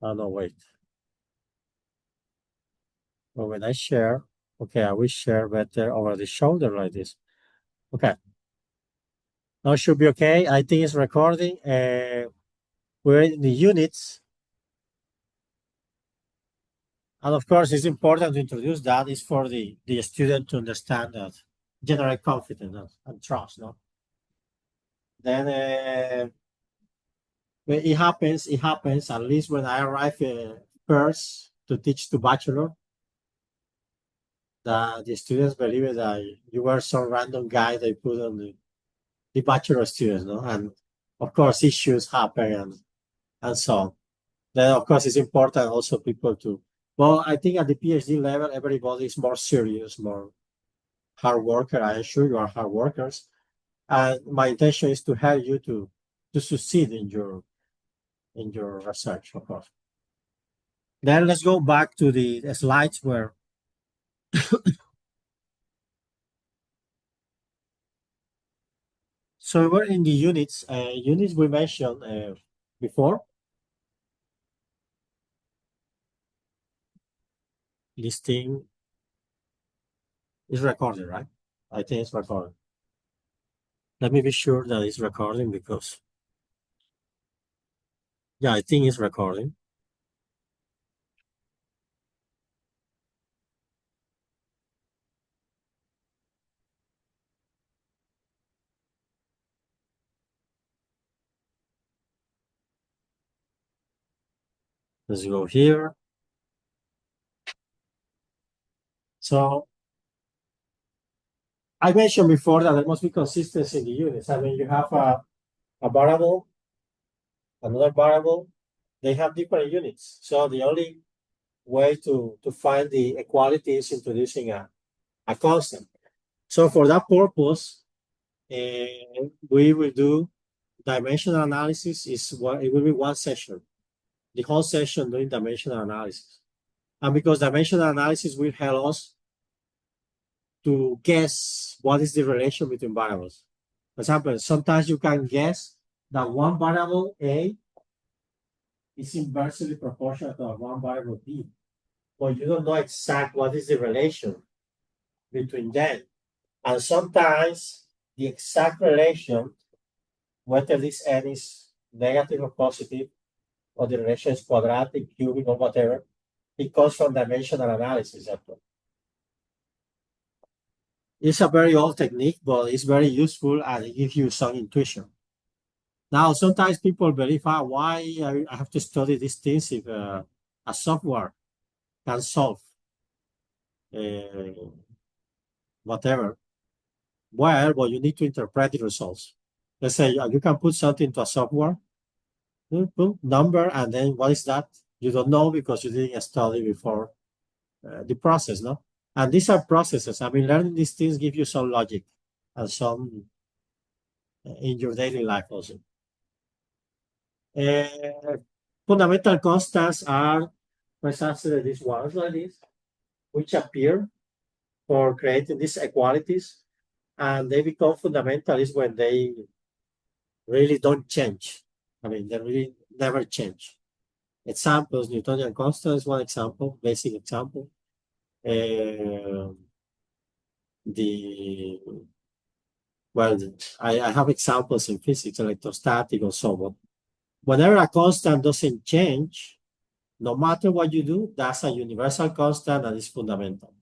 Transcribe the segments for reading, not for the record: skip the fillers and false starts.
Oh, no, wait. Well, when I share, okay, I will share better over the shoulder like this. Okay, now it should be okay. I think it's recording. We're in the units. And of course, it's important to introduce that is for the student to understand that, generate confidence and trust. No, then when it happens. At least when I arrive first to teach to bachelor, that the students believe that you were some random guy they put on the bachelor students, no, and of course issues happen and so on. Then of course it's important also people to. Well, I think at the PhD level, everybody is more serious, more hard worker. I assure you are hard workers. And my intention is to help you to succeed in your research, of course. Then let's go back to the slides where so we're in the units. Units we mentioned before. This thing is recorded, right? I think it's recorded. Let me be sure that it's recording because yeah, I think it's recording. Let's go here. So I mentioned before that there must be consistency in the units. I mean, you have a variable, another variable, they have different units. So the only way to find the equality is introducing a constant. So for that purpose, we will do dimensional analysis. It will be one session, the whole session doing dimensional analysis. And because dimensional analysis will help us to guess what is the relation between variables. For example, sometimes you can guess that one variable A is inversely proportional to one variable B, but you don't know exactly what is the relation between them. And sometimes the exact relation, whether this n is negative or positive, or the relation is quadratic, cubic, or whatever, it comes from dimensional analysis. It's a very old technique, but it's very useful and it gives you some intuition. Now, sometimes people believe, why I have to study these things if a software can solve uh, whatever. Well, you need to interpret the results. Let's say you can put something to a software, put number, and then what is that? You don't know because you didn't study before the process, no? And these are processes. I mean, learning these things give you some logic and some in your daily life also. Uh, Fundamental constants are precisely these ones like this, which appear for creating these equalities, and they become fundamentalist when they really don't change. I mean, they really never change. Examples: Newtonian constant is one example, basic example. Uh, the well, I have examples in physics, electrostatic, or so on. Whenever a constant doesn't change, no matter what you do, that's a universal constant that is fundamental.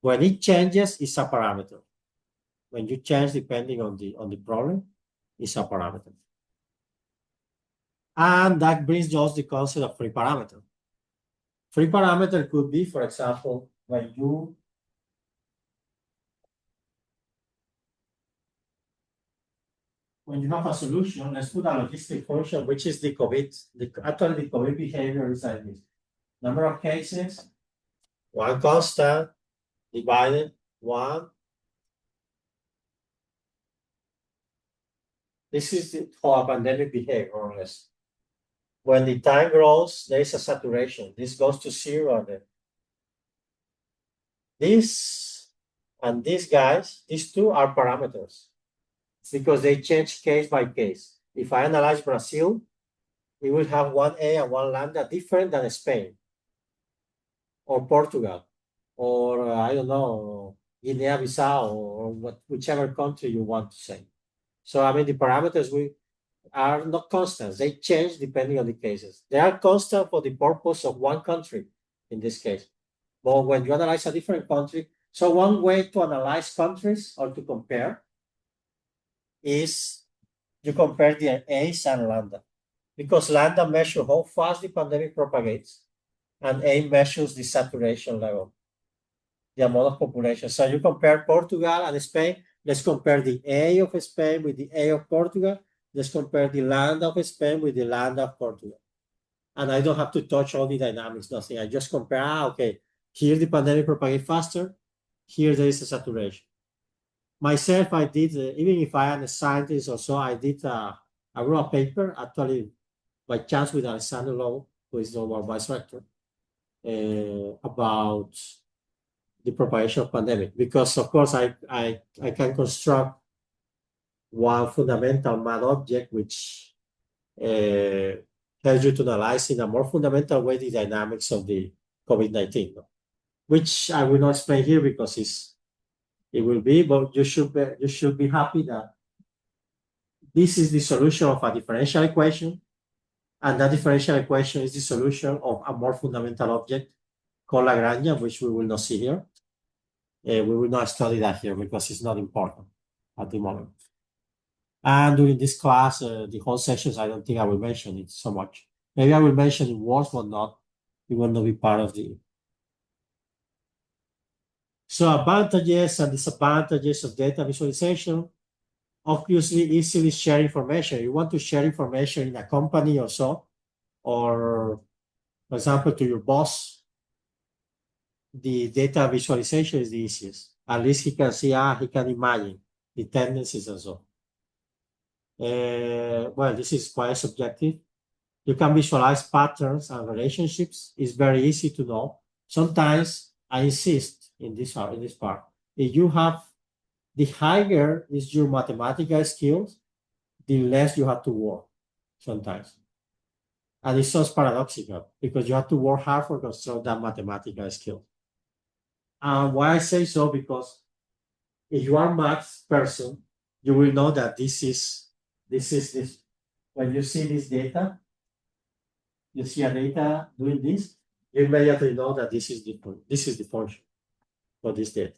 When it changes, it's a parameter. When you change depending on the problem, it's a parameter. And that brings us the concept of free parameter. Free parameter could be, for example, when you have a solution, let's put a logistic function, which is the COVID. Actually, the COVID behavior is like this. Number of cases, one constant divided one. This is how a pandemic behavior, more or less. When the time grows, there is a saturation. This goes to zero. And then this and these guys, these two are parameters. It's because they change case by case. If I analyze Brazil, it will have one A and one lambda different than Spain or Portugal or I don't know, Guinea-Bissau or whichever country you want to say. So I mean the parameters are not constant. They change depending on the cases. They are constant for the purpose of one country in this case. But when you analyze a different country, so one way to analyze countries or to compare is you compare the A's and lambda. Because lambda measures how fast the pandemic propagates, and A measures the saturation level, the amount of population. So you compare Portugal and Spain. Let's compare the A of Spain with the A of Portugal. Let's compare the land of Spain with the land of Portugal. And I don't have to touch all the dynamics, nothing. I just compare, okay, here the pandemic propagates faster, here there is a saturation. Myself, I did, even if I am a scientist or so, I wrote a paper, actually, by chance with Alexander Lowe, who is our vice rector, about the propagation of pandemic. Because, of course, I can construct one fundamental math object, which helps you to analyze in a more fundamental way the dynamics of the COVID-19, which I will not explain here because it will be, but you should be happy that this is the solution of a differential equation, and that differential equation is the solution of a more fundamental object called Lagrangian, which we will not see here. We will not study that here because it's not important at the moment. And during this class, the whole sessions, I don't think I will mention it so much. Maybe I will mention it words, but not. It will not be part of the. So advantages and disadvantages of data visualization. Obviously, easily share information. You want to share information in a company or so, or for example, to your boss, the data visualization is the easiest. At least he can see, he can imagine the tendencies and so. Well, this is quite subjective. You can visualize patterns and relationships. It's very easy to know. Sometimes I insist in this part. If you have the higher is your mathematical skills, the less you have to work sometimes. And it sounds paradoxical because you have to work hard for construct that mathematical skill. And why I say so, because if you are a math person, you will know that this is this. When you see this data, you see a data doing this, you immediately know that this is the function for this data.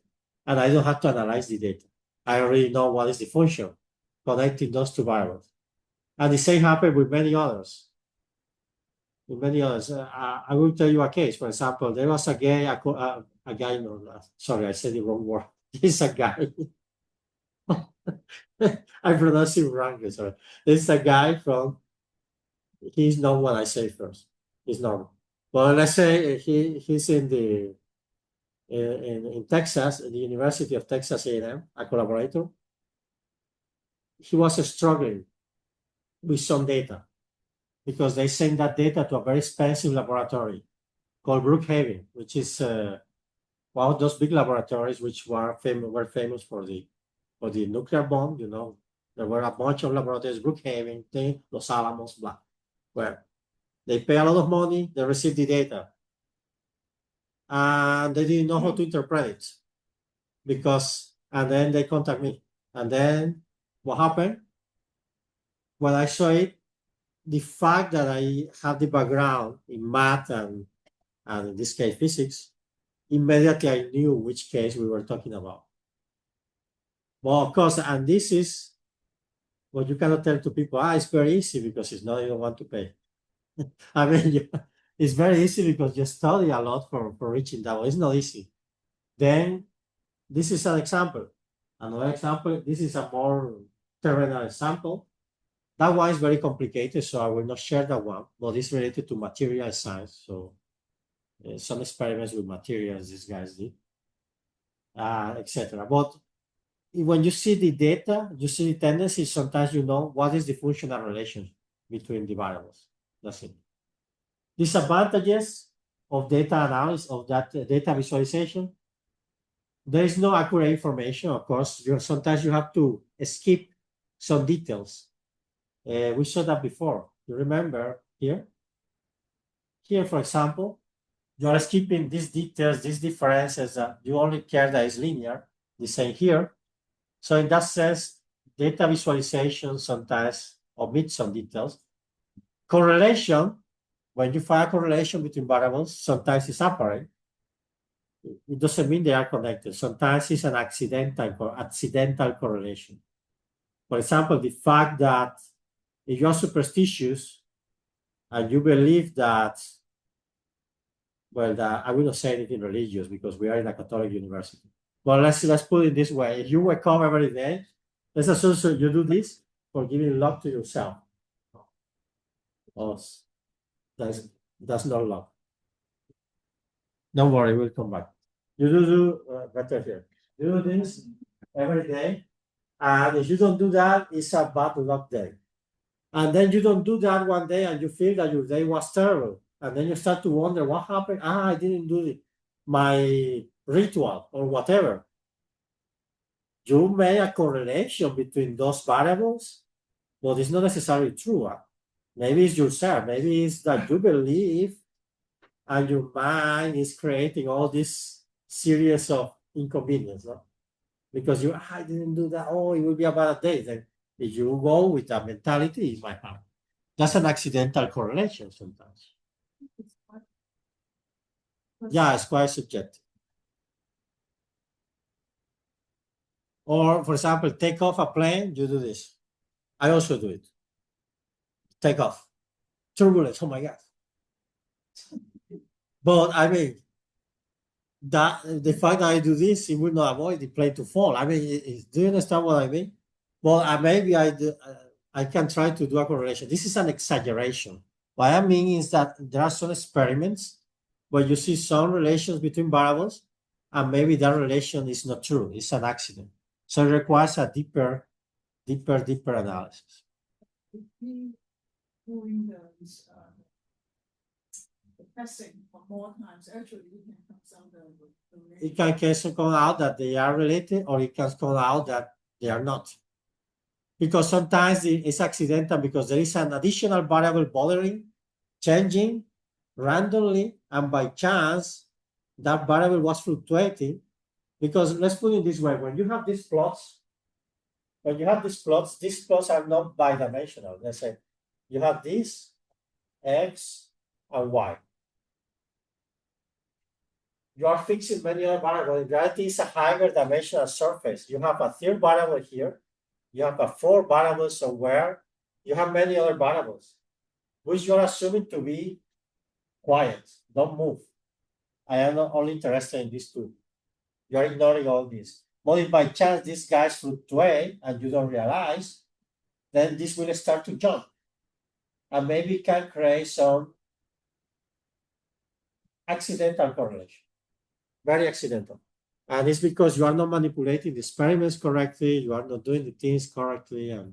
And I don't have to analyze the data. I already know what is the function connecting those two variables. And the same happened with many others. I will tell you a case. For example, there was a guy, sorry, I said the wrong word. He's a guy. I pronounced it wrong, sorry. This is a guy he's not what I say first. He's not. Well, let's say he's in Texas, at the University of Texas A&M, a collaborator. He was struggling with some data because they sent that data to a very expensive laboratory called Brookhaven, which is one of those big laboratories which were famous for the nuclear bomb. You know, there were a bunch of laboratories, Brookhaven, Los Alamos, blah. Well, they pay a lot of money, they receive the data, and they didn't know how to interpret it and then they contact me. And then what happened? When I saw it, the fact that I have the background in math and in this case physics, immediately I knew which case we were talking about. Well, of course, and this is what you cannot tell to people, it's very easy because it's not, you don't want to pay. I mean, it's very easy because you study a lot for reaching that. It's not easy. Then this is an example. Another example, this is a more terminal example. That one is very complicated, so I will not share that one, but it's related to material science. So some experiments with materials these guys did, etc. But when you see the data, you see the tendencies, sometimes you know what is the functional relation between the variables. That's it. Disadvantages of data analysis, of that data visualization. There is no accurate information, of course. Sometimes you have to skip some details. We saw that before. You remember here. Here, for example, you are skipping these details, these differences that you only care that is linear, the same here. So in that sense, data visualization sometimes omits some details. Correlation, when you find a correlation between variables, sometimes it's apparent. It doesn't mean they are connected. Sometimes it's an accidental correlation. For example, the fact that if you are superstitious and you believe that, well, I will not say anything religious because we are in a Catholic university. But let's put it this way: if you wake up every day, let's assume so you do this for giving love to yourself. Oh, that's not love. Don't worry, we'll come back. You do better here. You do this every day, and if you don't do that, it's a bad luck day. And then you don't do that one day, and you feel that your day was terrible, and then you start to wonder what happened. I didn't do my ritual or whatever. You made a correlation between those variables, but it's not necessarily true. Maybe it's yourself. Maybe it's that you believe and your mind is creating all this series of inconvenience, no? Because I didn't do that. Oh, it will be a bad day. Then if you go with that mentality, it might happen. That's an accidental correlation sometimes. Yeah, it's quite subjective. Or, for example, take off a plane, you do this. I also do it. Take off. Turbulence, oh my God. But I mean, that the fact that I do this, it will not avoid the plane to fall. I mean, do you understand what I mean? Well, maybe I can try to do a correlation. This is an exaggeration. What I mean is that there are some experiments where you see some relations between variables, and maybe that relation is not true. It's an accident. So it requires a deeper analysis. Doing those testing for more times, actually you can come out it can come out that they are related, or it can come out that they are not. Because sometimes it's accidental because there is an additional variable bothering, changing randomly, and by chance, that variable was fluctuating. Because let's put it this way: when you have these plots, these plots are not bidimensional. Let's say you have this x and y. You are fixing many other variables. In reality, it's a higher dimensional surface. You have a third variable here. You have a fourth variable somewhere. You have many other variables, which you're assuming to be quiet. Don't move. I am not only interested in these two. You're ignoring all this. But if by chance these guys fluctuate and you don't realize, then this will start to jump. And maybe can create some accidental correlation. Very accidental. And it's because you are not manipulating the experiments correctly, you are not doing the things correctly. And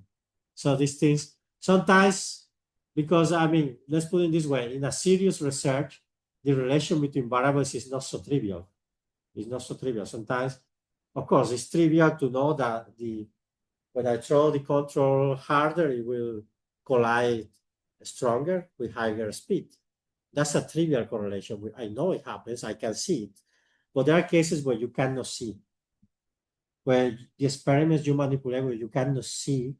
so these things sometimes, because I mean, let's put it this way: in a serious research, the relation between variables is not so trivial. It's not so trivial. Sometimes, of course, it's trivial to know that when I throw the control harder, it will collide stronger with higher speed. That's a trivial correlation. I know it happens, I can see it. But there are cases where you cannot see, where the experiments you manipulate, where you cannot see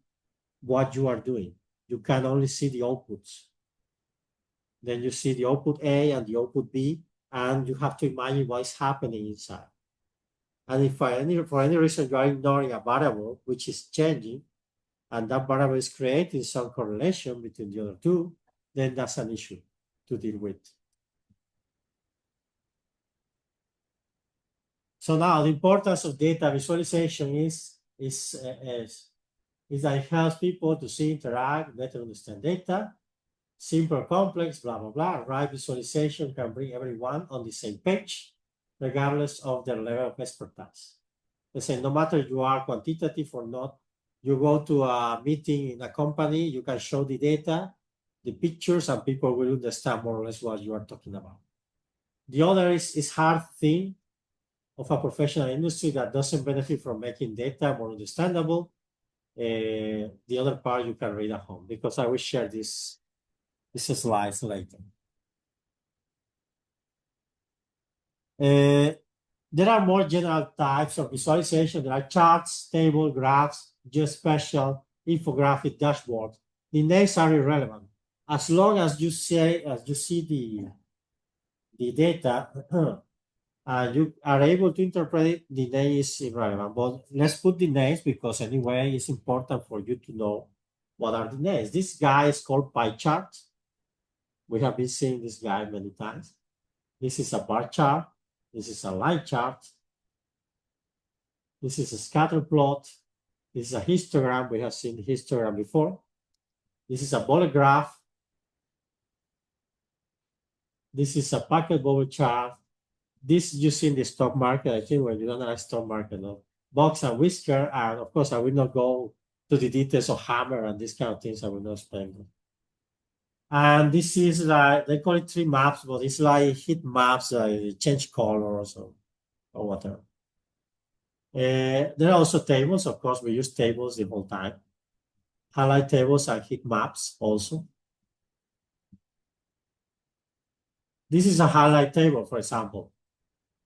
what you are doing. You can only see the outputs. Then you see the output A and the output B, and you have to imagine what is happening inside. And if for any reason you are ignoring a variable which is changing, and that variable is creating some correlation between the other two, then that's an issue to deal with. So now the importance of data visualization is that it helps people to see, interact, better understand data, simple, complex, blah, blah, blah. Right visualization can bring everyone on the same page, regardless of their level of expertise. Let's say no matter you are quantitative or not, you go to a meeting in a company, you can show the data, the pictures, and people will understand more or less what you are talking about. The other is hard thing of a professional industry that doesn't benefit from making data more understandable. The other part you can read at home, because I will share this This is slides later. There are more general types of visualization. There are charts, table, graphs, geospatial, infographic, dashboard. The names are irrelevant. As long as you see the data, you are able to interpret it, the name is irrelevant. But let's put the names because anyway, it's important for you to know what are the names. This guy is called pie chart. We have been seeing this guy many times. This is a bar chart. This is a line chart. This is a scatter plot. This is a histogram. We have seen the histogram before. This is a bullet graph. This is a packet bubble chart. This you see in the stock market. I think when you don't have stock market, no. Box and whisker. And of course, I will not go to the details of hammer and these kind of things. I will not spend them. And this is like, they call it tree maps, but it's like heat maps, change colors or whatever. There are also tables. Of course, we use tables the whole time. Highlight tables and heat maps also. This is a highlight table, for example.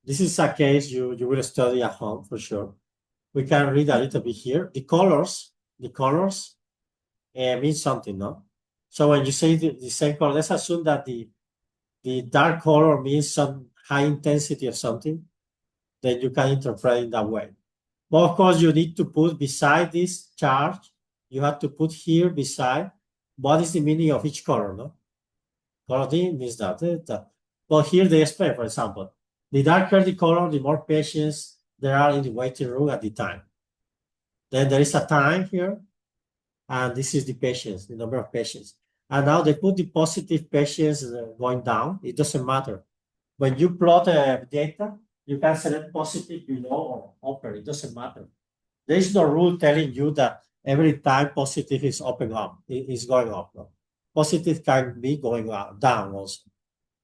This is a case you will study at home for sure. We can read a little bit here. The colors mean something, no? So when you say the same color, let's assume that the dark color means some high intensity of something, then you can interpret it that way. But of course, you need to put beside this charge, you have to put here beside what is the meaning of each color, no? Color D means that. But here they explain, for example, the darker the color, the more patients there are in the waiting room at the time. Then there is a time here, and this is the patients, the number of patients. And now they put the positive patients going down. It doesn't matter. When you plot data, you can select positive below or upper. It doesn't matter. There is no rule telling you that every time positive is open up, it is going up. No? Positive can be going down also.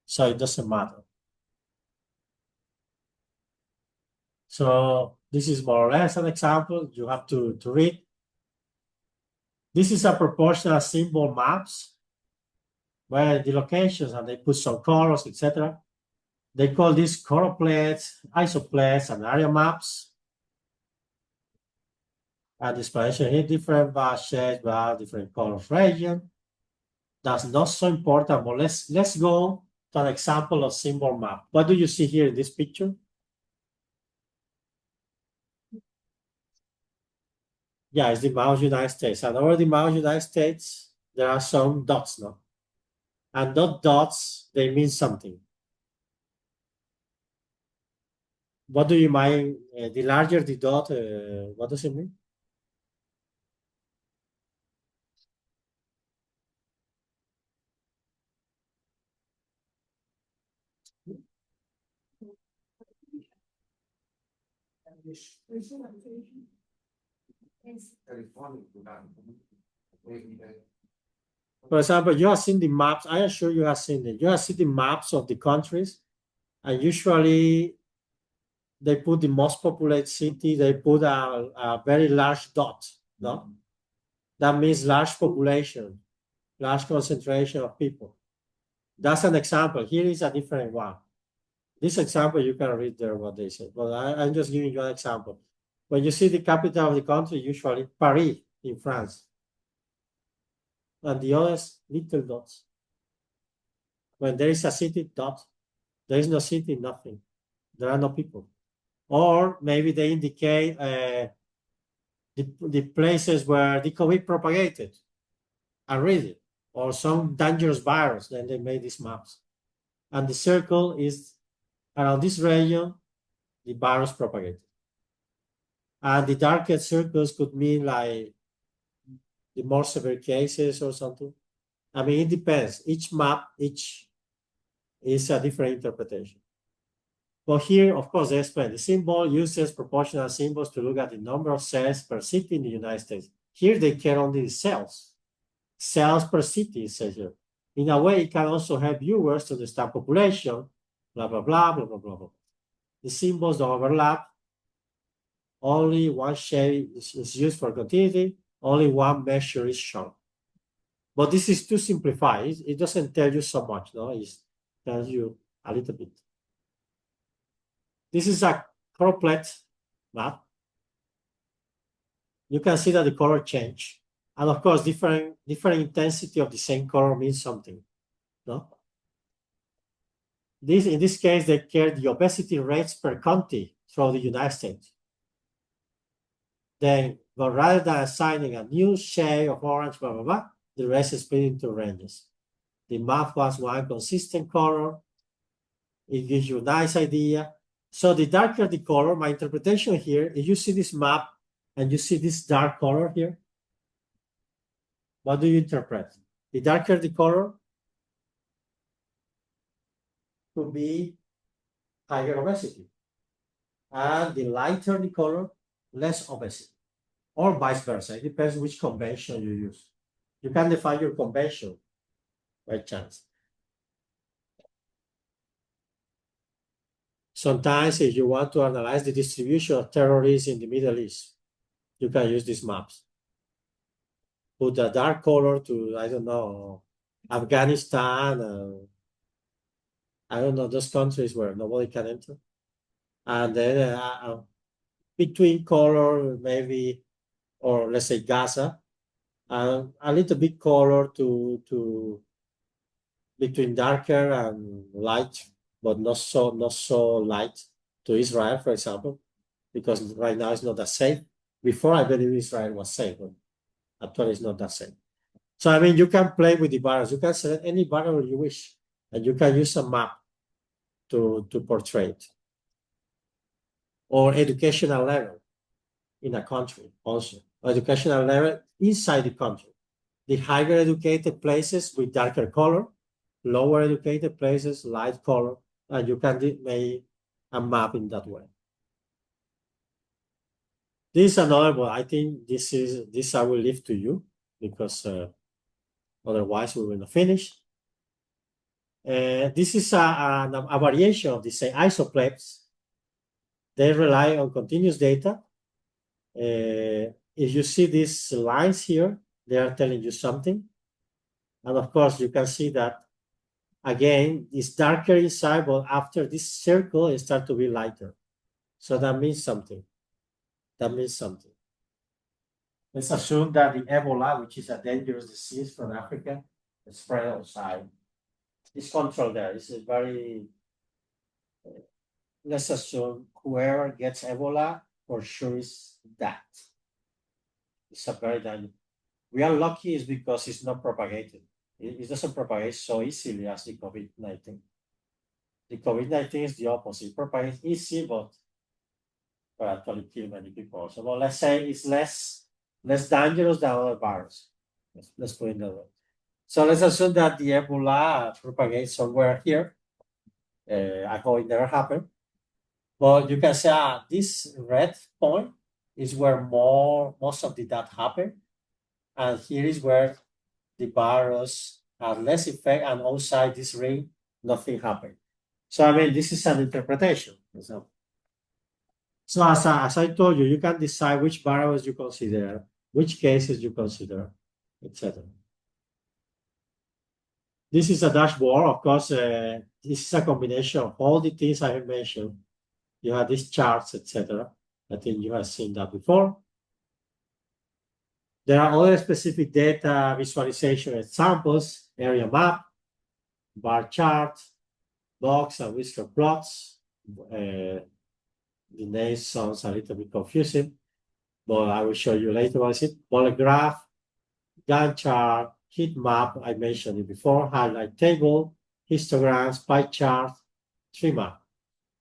So it doesn't matter. So this is more or less an example. You have to read. This is a proportional symbol maps where the locations and they put some colors, etc. They call these choroplates, isoplates, and area maps. And the explanation here, different shades, different colors region. That's not so important, but let's go to an example of symbol map. What do you see here in this picture? Yeah, it's the mouse United States. And over the mouse United States, there are some dots, no? And those dots, they mean something. What do you mean? The larger the dot, what does it mean? For example, you have seen the maps. I am sure you have seen it. You have seen the maps of the countries, and usually they put the most populated city, they put a very large dot, no? That means large population, large concentration of people. That's an example. Here is a different one. This example, you can read there what they said, but I'm just giving you an example. When you see the capital of the country, usually Paris in France, and the others, little dots. When there is a city, dot. There is no city, nothing. There are no people. Or maybe they indicate the places where the COVID propagated and read it, or some dangerous virus, then they made these maps. And the circle is around this region, the virus propagated. And the darkest circles could mean like the more severe cases or something. I mean, it depends. Each map, each is a different interpretation. But here, of course, they explain the symbol uses proportional symbols to look at the number of cells per city in the United States. Here they care only the cells. Cells per city, it says here. In a way, it can also help viewers to understand population, blah, blah, blah, blah, blah, blah, blah. The symbols don't overlap. Only one shade is used for continuity. Only one measure is shown. But this is too simplified. It doesn't tell you so much, no? It tells you a little bit. This is a choropleth map. You can see that the color change. And of course, different intensity of the same color means something, no? In this case, they care the obesity rates per county throughout the United States. Then, but rather than assigning a new shade of orange, blah, blah, blah, the rest is split into ranges. The map was one consistent color. It gives you a nice idea. So the darker the color, my interpretation here, if you see this map and you see this dark color here, what do you interpret? The darker the color could be higher obesity. And the lighter the color, less obesity. Or vice versa. It depends which convention you use. You can define your convention by chance. Sometimes if you want to analyze the distribution of terrorists in the Middle East, you can use these maps. Put a dark color to, I don't know, Afghanistan, I don't know, those countries where nobody can enter. And then between color, maybe, or let's say Gaza, and a little bit color to between darker and light, but not so light to Israel, for example, because right now it's not that safe. Before, I believe Israel was safe, but actually it's not that safe. So, I mean, you can play with the barriers. You can select any barrier you wish, and you can use a map to portray it. Or educational level in a country also. Educational level inside the country. The higher educated places with darker color, lower educated places, light color, and you can make a map in that way. This is another one. I think this I will leave to you because otherwise we will not finish. This is a variation of the same isoplex. They rely on continuous data. If you see these lines here, they are telling you something. And of course, you can see that, again, it's darker inside, but after this circle, it starts to be lighter. So that means something. That means something. Let's assume that the Ebola, which is a dangerous disease from Africa, is spread outside. It's controlled there. It's a very, let's assume whoever gets Ebola for sure is that. It's a very dangerous. We are lucky is because it's not propagated. It doesn't propagate so easily as the COVID-19. The COVID-19 is the opposite. It propagates easy, but actually kill many people. So well, let's say it's less dangerous than other viruses. Let's put it that way. So let's assume that the Ebola propagates somewhere here. I hope it never happened. But you can say this red point is where most of the that happened. And here is where the virus has less effect, and outside this ring, nothing happened. So, I mean, this is an interpretation. So as I told you, you can decide which variables you consider, which cases you consider, etc. This is a dashboard. Of course, this is a combination of all the things I have mentioned. You have these charts, etc. I think you have seen that before. There are other specific data visualization examples, area map, bar chart, box and whisker plots. The name sounds a little bit confusing, but I will show you later what is it. Bullet graph, Gantt chart, heat map, I mentioned it before, highlight table, histograms, pie chart, tree map.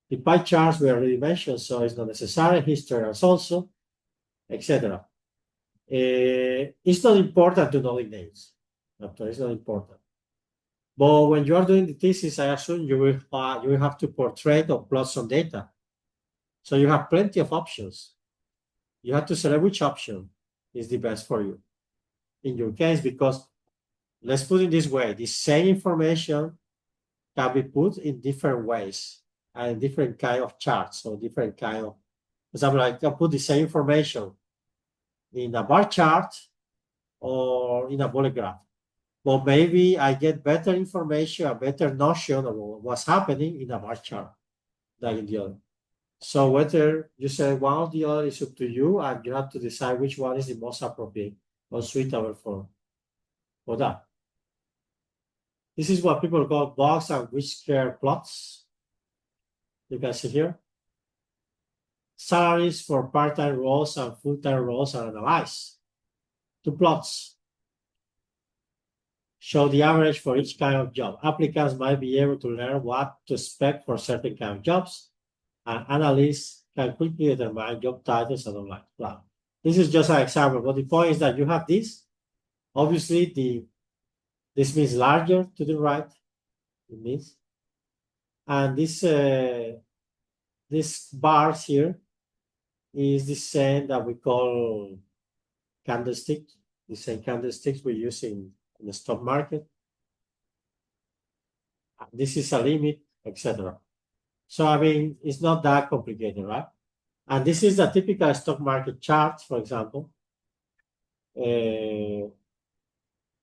The pie charts we already mentioned, so it's not necessary, histograms also, etc. It's not important to know the names. It's not important. But when you are doing the thesis, I assume you will have to portray or plot some data. So you have plenty of options. You have to select which option is the best for you in your case, because let's put it this way, the same information can be put in different ways and different kind of charts or different kind of, for example, I can put the same information in a bar chart or in a bullet graph. Well, maybe I get better information, a better notion of what's happening in a bar chart than in the other. So whether you say one or the other is up to you, and you have to decide which one is the most appropriate or suitable for that. This is what people call box and whisker plots. You can see here. Salaries for part-time roles and full-time roles are analyzed. Two plots show the average for each kind of job. Applicants might be able to learn what to expect for certain kind of jobs, and analysts can quickly determine job titles and online. Well, this is just an example, but the point is that you have this. Obviously, this means larger to the right. It means, and this bars here is the same that we call candlestick. The same candlesticks we use in the stock market. This is a limit, etc. So I mean, it's not that complicated, right? And this is a typical stock market chart, for example.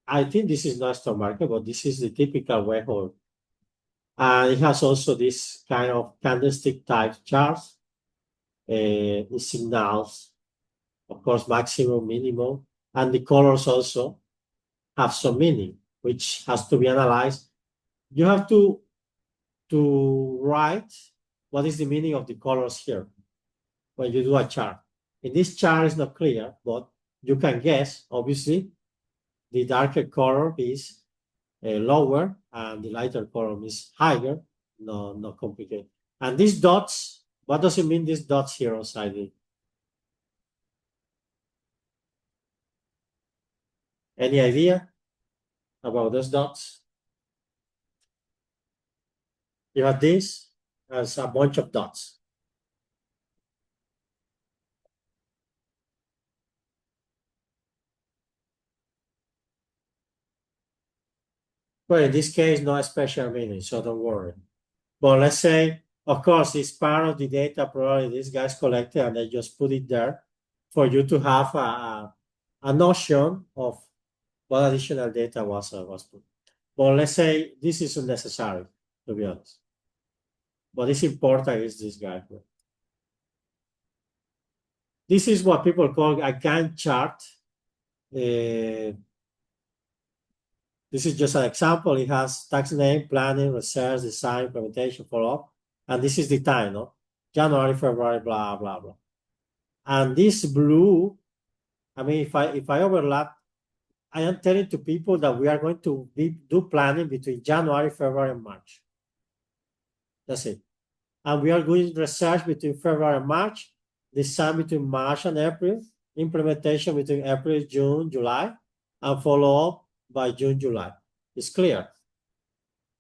I think this is not stock market, but this is the typical way of. And it has also this kind of candlestick type charts. It signals, of course, maximum, minimum, and the colors also have some meaning, which has to be analyzed. You have to write what is the meaning of the colors here when you do a chart. In this chart, it's not clear, but you can guess. Obviously, the darker color is lower, and the lighter color is higher. No, not complicated. And these dots, what does it mean? These dots here outside it? Any idea about those dots? You have this as a bunch of dots. Well, in this case, no special meaning, so don't worry. But let's say, of course, it's part of the data probably these guys collected, and they just put it there for you to have a notion of what additional data was put. But let's say this is unnecessary, to be honest. What is important is this guy here. This is what people call a Gantt chart. This is just an example. It has tax name, planning, research, design, implementation, follow-up. And this is the time, no? January, February, blah, blah, blah. And this blue, I mean, if I overlap, I am telling to people that we are going to do planning between January, February, and March. That's it. And we are doing research between February and March, design between March and April, implementation between April, June, July, and follow up by June, July. It's clear.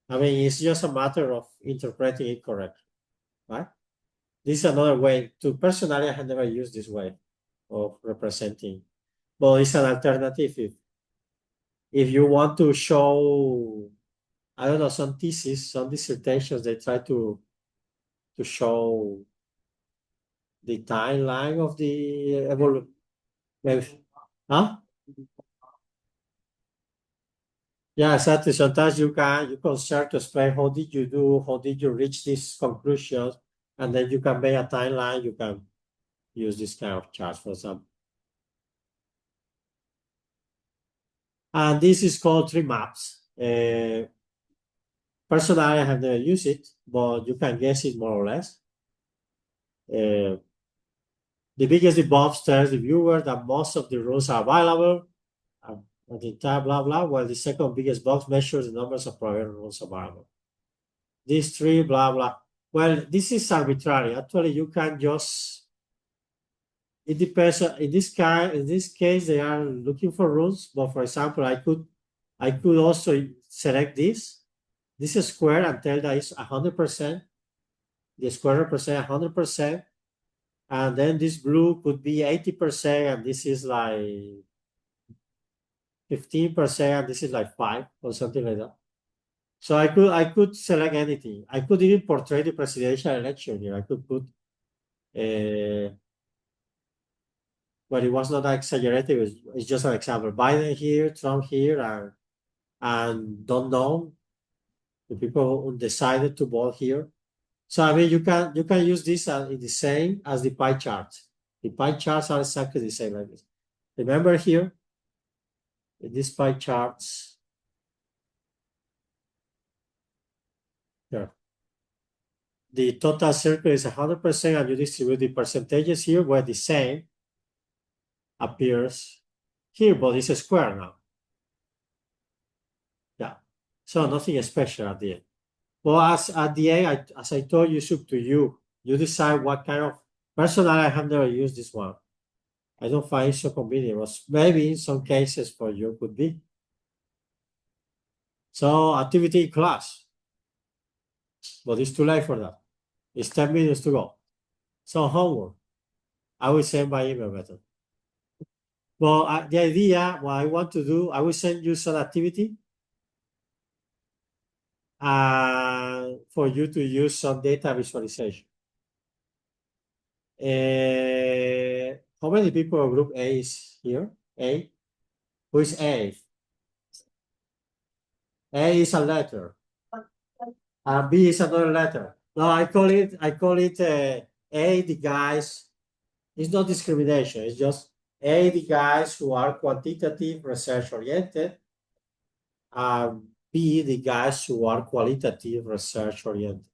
I mean, it's just a matter of interpreting it correctly, right? This is another way to personally, I have never used this way of representing, but it's an alternative if you want to show, I don't know, some thesis, some dissertations, they try to show the timeline of the evolution. Huh? Yeah, exactly. Sometimes you can start to explain how did you do, how did you reach these conclusions, and then you can make a timeline. You can use this kind of chart, for example. And this is called tree maps. Personally, I have never used it, but you can guess it more or less. The biggest above tells the viewer that most of the rules are available at the entire blah blah, while the second biggest box measures the numbers of prior rules available. These three blah blah. Well, this is arbitrary. Actually, you can just. It depends. In this case, they are looking for rules. But for example, I could also select this is square and tell that it's 100%. The square represents 100%. And then this blue could be 80%, and this is like 15%, and this is like 5 or something like that. So I could select anything. I could even portray the presidential election here. I could put but it was not exaggerated. It's just an example. Biden here, Trump here, and and don't know, the people who decided to vote here. So I mean, you can use this in the same as the pie chart. The pie charts are exactly the same like this. Remember here, in these pie charts, here, the total circle is 100%, and you distribute the percentages here where the same appears here, but it's a square now. Yeah, so nothing special at the end. Well, as at the end, as I told you, it's up to you. You decide what kind of. Personally, I have never used this one. I don't find it so convenient. But maybe in some cases for you could be. So activity in class, but it's too late for that. It's 10 minutes to go. So homework, I will send by email better. Well, the idea, what I want to do, I will send you some activity for you to use some data visualization. How many people of group A is here? A? Who is A? A is a letter. B is another letter. No, I call it A, the guys. It's not discrimination. It's just A, the guys who are quantitative research oriented, and B, the guys who are qualitative research oriented.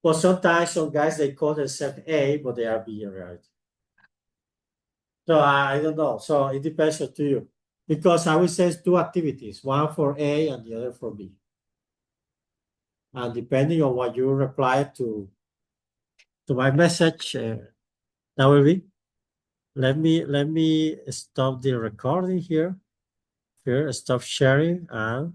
But sometimes some guys, they call themselves A, but they are B in reality. So I don't know. So it depends on to you. Because I will say two activities, one for A and the other for B. And depending on what you reply to my message, that will be. Let me stop the recording here. Here, stop sharing and